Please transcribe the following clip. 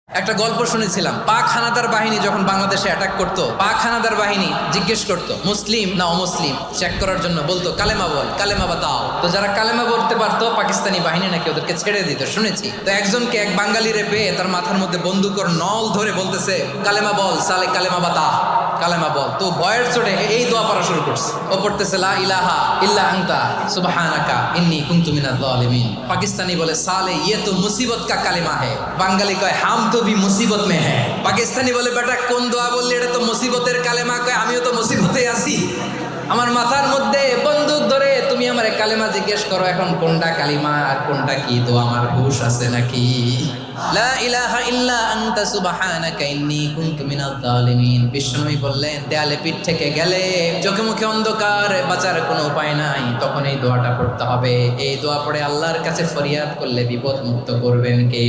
একটা গল্প শুনেছিলাম, পাক হানাদার বাহিনী যখন বাংলাদেশে অ্যাটাক করতো, পাক হানাদার বাহিনী জিজ্ঞেস করতো মুসলিম না অমুসলিম চেক করার জন্য, বলতো কালেমা বল, কালেমা বাতাও। তো যারা কালেমা বলতে পারতো পাকিস্তানি বাহিনী নাকি ওদেরকে ছেড়ে দিত, শুনেছি। তো একজনকে এক বাঙালিরে পেয়ে তার মাথার মধ্যে বন্দুকর নল ধরে বলতেছে কালেমা বল সালে, কালেমা বাতা, কালেমা বল। তো ভয়ের চোটে এই দোয়া পড়া শুরু করছে। ও পড়তেছে লা ইলাহা ইল্লা আনতা সুবহানাকা ইন্নী কুনতু মিনাজ জালিমিন। পাকিস্তানি বলে সালে ইয়ে তো মুসিবত কা কালেমা হে। বাঙালি কয় হাম তো ভি মুসিবত মে হ্যাঁ। পাকিস্তানি বলে বেটা কোন দোয়া বললি, এটা তো মুসিবতের কালেমা। কয় আমিও তো মুসিবতে আছি, আমার মাথার মধ্যে বন্দুক ধরে তুমি আমার কালেমা জিজ্ঞেস করো, এখন কোনটা কালিমা আর কোনটা কি, তো আমার হুশ আছে নাকি? লা ইলাহা ইল্লা আনতা সুবহানাকা ইন্নী কুনতু মিনাজ জালিমিন। বিষ্ণুই বললেন দেয়ালে পিঠ থেকে গেলে, চোখে মুখে অন্ধকার, বাঁচার কোনো উপায় নাই, তখন এই দোয়াটা পড়তে হবে। এই দোয়া পড়ে আল্লাহর কাছে ফরিয়াদ করলে বিপদ মুক্ত করবেন কে?